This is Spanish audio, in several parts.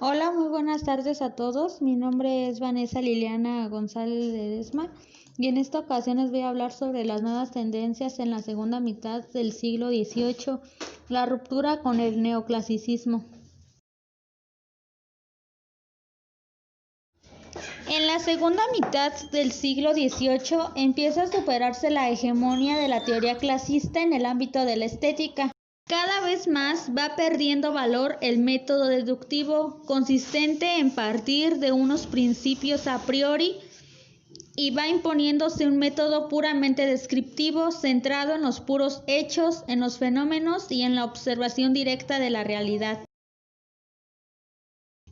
Hola, muy buenas tardes a todos. Mi nombre es Vanessa Liliana González Ledesma y en esta ocasión les voy a hablar sobre las nuevas tendencias en la segunda mitad del siglo XVIII, la ruptura con el neoclasicismo. En la segunda mitad del siglo XVIII empieza a superarse la hegemonía de la teoría clasista en el ámbito de la estética. Cada vez más va perdiendo valor el método deductivo, consistente en partir de unos principios a priori, y va imponiéndose un método puramente descriptivo, centrado en los puros hechos, en los fenómenos y en la observación directa de la realidad.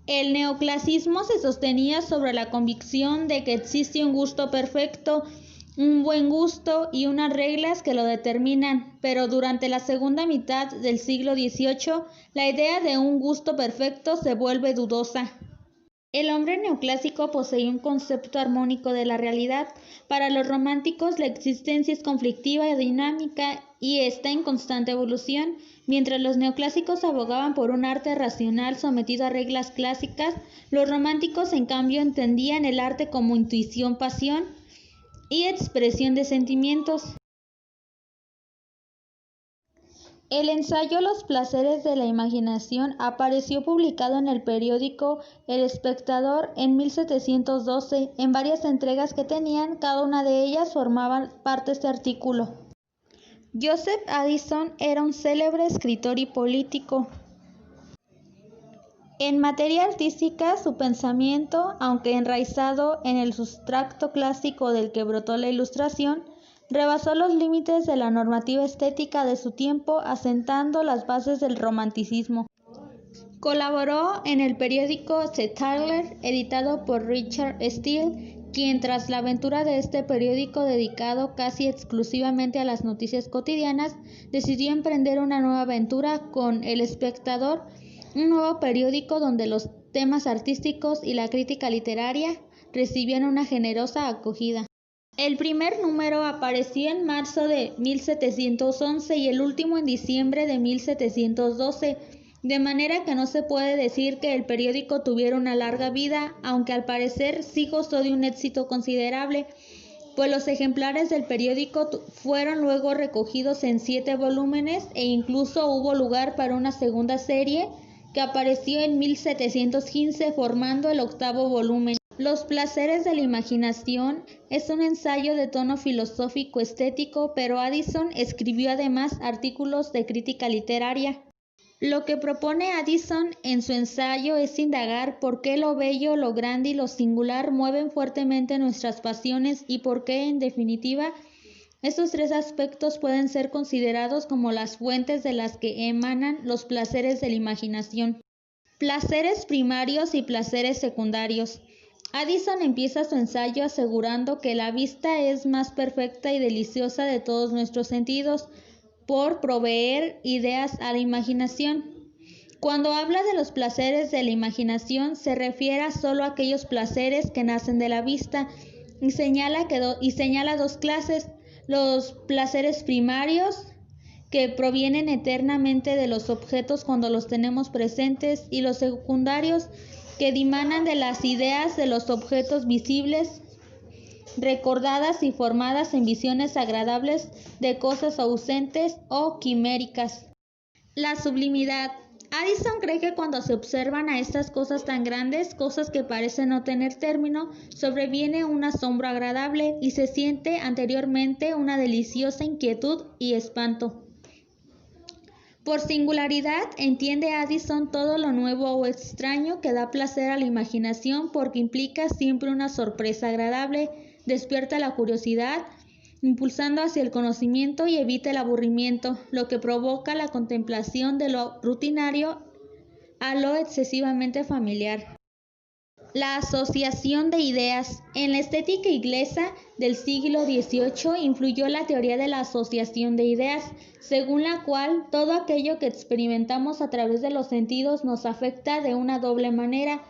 El neoclasismo se sostenía sobre la convicción de que existe un gusto perfecto, un buen gusto y unas reglas que lo determinan, pero durante la segunda mitad del siglo XVIII la idea de un gusto perfecto se vuelve dudosa. El hombre neoclásico poseía un concepto armónico de la realidad. Para los románticos la existencia es conflictiva y dinámica y está en constante evolución. Mientras los neoclásicos abogaban por un arte racional sometido a reglas clásicas, los románticos en cambio entendían el arte como intuición, pasión y expresión de sentimientos. El ensayo Los placeres de la imaginación apareció publicado en el periódico El Espectador en 1712, en varias entregas que tenían, cada una de ellas formaban parte de este artículo. Joseph Addison era un célebre escritor y político. En materia artística, su pensamiento, aunque enraizado en el sustrato clásico del que brotó la Ilustración, rebasó los límites de la normativa estética de su tiempo, asentando las bases del romanticismo. Colaboró en el periódico The Tatler, editado por Richard Steele, quien tras la aventura de este periódico dedicado casi exclusivamente a las noticias cotidianas, decidió emprender una nueva aventura con El Espectador, un nuevo periódico donde los temas artísticos y la crítica literaria recibían una generosa acogida. El primer número apareció en marzo de 1711 y el último en diciembre de 1712, de manera que no se puede decir que el periódico tuviera una larga vida, aunque al parecer sí gozó de un éxito considerable, pues los ejemplares del periódico fueron luego recogidos en 7 volúmenes e incluso hubo lugar para una segunda serie que apareció en 1715 formando el 8º volumen. Los placeres de la imaginación es un ensayo de tono filosófico estético, pero Addison escribió además artículos de crítica literaria. Lo que propone Addison en su ensayo es indagar por qué lo bello, lo grande y lo singular mueven fuertemente nuestras pasiones y por qué, en definitiva, estos 3 aspectos pueden ser considerados como las fuentes de las que emanan los placeres de la imaginación. Placeres primarios y placeres secundarios. Addison empieza su ensayo asegurando que la vista es más perfecta y deliciosa de todos nuestros sentidos, por proveer ideas a la imaginación. Cuando habla de los placeres de la imaginación, se refiere a solo aquellos placeres que nacen de la vista y señala 2 clases: los placeres primarios, que provienen eternamente de los objetos cuando los tenemos presentes, y los secundarios, que dimanan de las ideas de los objetos visibles, recordadas y formadas en visiones agradables de cosas ausentes o quiméricas. La sublimidad. Addison cree que cuando se observan a estas cosas tan grandes, cosas que parecen no tener término, sobreviene un asombro agradable y se siente anteriormente una deliciosa inquietud y espanto. Por singularidad entiende Addison todo lo nuevo o extraño que da placer a la imaginación, porque implica siempre una sorpresa agradable, despierta la curiosidad, impulsando hacia el conocimiento y evita el aburrimiento, lo que provoca la contemplación de lo rutinario a lo excesivamente familiar. La asociación de ideas. En la estética inglesa del siglo XVIII influyó la teoría de la asociación de ideas, según la cual todo aquello que experimentamos a través de los sentidos nos afecta de una doble manera,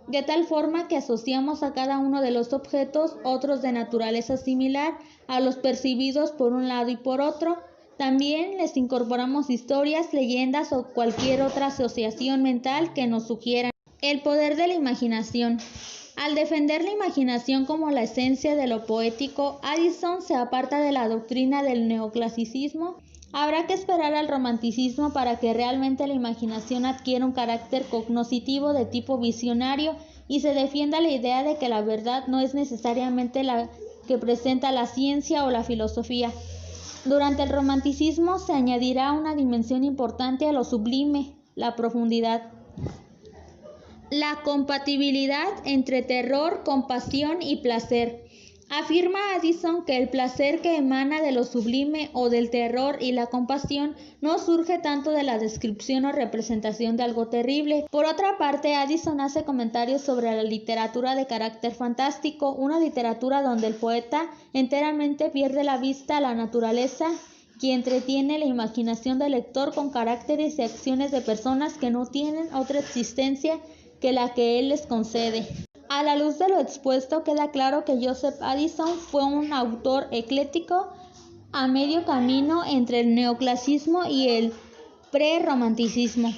de tal forma que asociamos a cada uno de los objetos otros de naturaleza similar a los percibidos por un lado y por otro. También les incorporamos historias, leyendas o cualquier otra asociación mental que nos sugieran. El poder de la imaginación. Al defender la imaginación como la esencia de lo poético, Addison se aparta de la doctrina del neoclasicismo. Habrá que esperar al romanticismo para que realmente la imaginación adquiera un carácter cognoscitivo de tipo visionario y se defienda la idea de que la verdad no es necesariamente la que presenta la ciencia o la filosofía. Durante el romanticismo se añadirá una dimensión importante a lo sublime, la profundidad. La compatibilidad entre terror, compasión y placer. Afirma Addison que el placer que emana de lo sublime o del terror y la compasión no surge tanto de la descripción o representación de algo terrible. Por otra parte, Addison hace comentarios sobre la literatura de carácter fantástico, una literatura donde el poeta enteramente pierde la vista a la naturaleza que entretiene la imaginación del lector con caracteres y acciones de personas que no tienen otra existencia que la que él les concede. A la luz de lo expuesto, queda claro que Joseph Addison fue un autor ecléctico a medio camino entre el neoclasicismo y el prerromanticismo.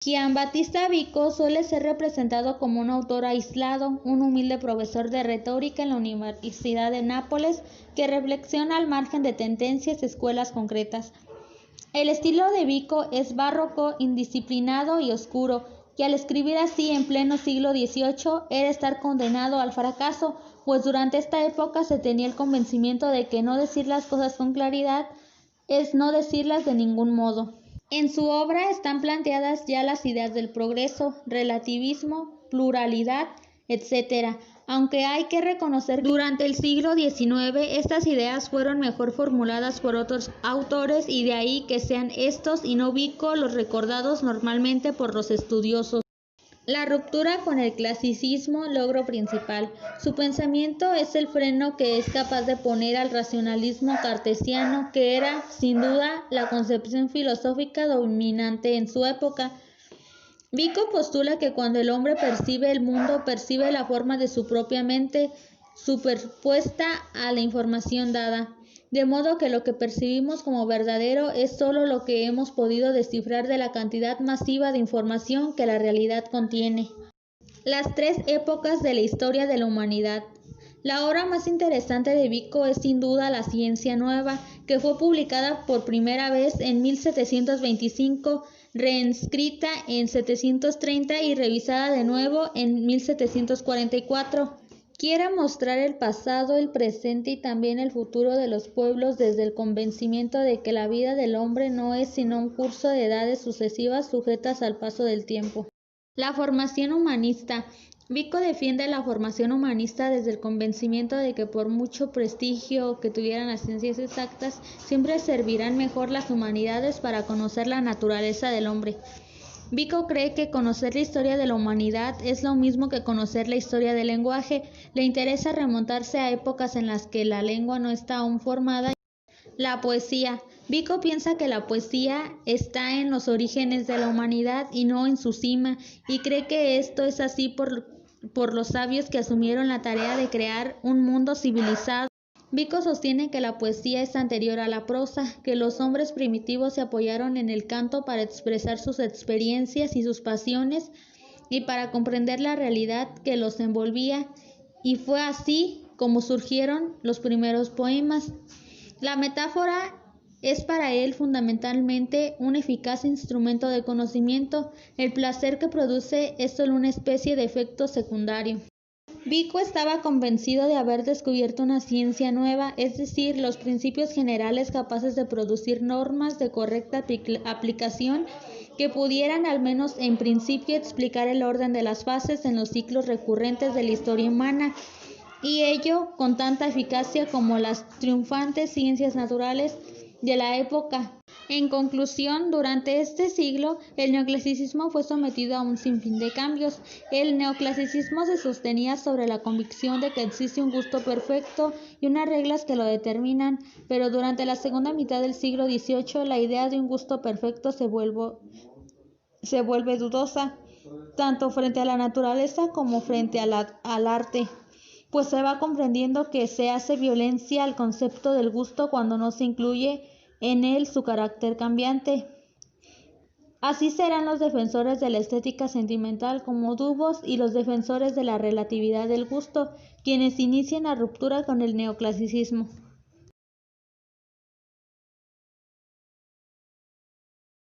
Giambattista Vico suele ser representado como un autor aislado, un humilde profesor de retórica en la Universidad de Nápoles que reflexiona al margen de tendencias y escuelas concretas. El estilo de Vico es barroco, indisciplinado y oscuro, que al escribir así en pleno siglo XVIII era estar condenado al fracaso, pues durante esta época se tenía el convencimiento de que no decir las cosas con claridad es no decirlas de ningún modo. En su obra están planteadas ya las ideas del progreso, relativismo, pluralidad, etc., aunque hay que reconocer que durante el siglo XIX estas ideas fueron mejor formuladas por otros autores y de ahí que sean estos y no Vico los recordados normalmente por los estudiosos. La ruptura con el clasicismo, logro principal. Su pensamiento es el freno que es capaz de poner al racionalismo cartesiano, que era, sin duda, la concepción filosófica dominante en su época. Vico postula que cuando el hombre percibe el mundo, percibe la forma de su propia mente superpuesta a la información dada, de modo que lo que percibimos como verdadero es solo lo que hemos podido descifrar de la cantidad masiva de información que la realidad contiene. Las tres épocas de la historia de la humanidad. La obra más interesante de Vico es sin duda La Ciencia Nueva, que fue publicada por primera vez en 1725, reescrita en 730 y revisada de nuevo en 1744. Quiere mostrar el pasado, el presente y también el futuro de los pueblos desde el convencimiento de que la vida del hombre no es sino un curso de edades sucesivas sujetas al paso del tiempo. La formación humanista. Vico defiende la formación humanista desde el convencimiento de que por mucho prestigio que tuvieran las ciencias exactas, siempre servirán mejor las humanidades para conocer la naturaleza del hombre. Vico cree que conocer la historia de la humanidad es lo mismo que conocer la historia del lenguaje. Le interesa remontarse a épocas en las que la lengua no está aún formada. La poesía. Vico piensa que la poesía está en los orígenes de la humanidad y no en su cima, y cree que esto es así por los sabios que asumieron la tarea de crear un mundo civilizado. Vico sostiene que la poesía es anterior a la prosa, que los hombres primitivos se apoyaron en el canto para expresar sus experiencias y sus pasiones y para comprender la realidad que los envolvía, y fue así como surgieron los primeros poemas. La metáfora es para él fundamentalmente un eficaz instrumento de conocimiento. El placer que produce es solo una especie de efecto secundario. Vico estaba convencido de haber descubierto una ciencia nueva, es decir, los principios generales capaces de producir normas de correcta aplicación que pudieran al menos en principio explicar el orden de las fases en los ciclos recurrentes de la historia humana, y ello con tanta eficacia como las triunfantes ciencias naturales de la época. En conclusión, durante este siglo, el neoclasicismo fue sometido a un sinfín de cambios. El neoclasicismo se sostenía sobre la convicción de que existe un gusto perfecto y unas reglas que lo determinan, pero durante la segunda mitad del siglo XVIII, la idea de un gusto perfecto se vuelve dudosa, tanto frente a la naturaleza como frente al arte, pues se va comprendiendo que se hace violencia al concepto del gusto cuando no se incluye en él su carácter cambiante. Así serán los defensores de la estética sentimental como Dubos y los defensores de la relatividad del gusto, quienes inicien la ruptura con el neoclasicismo.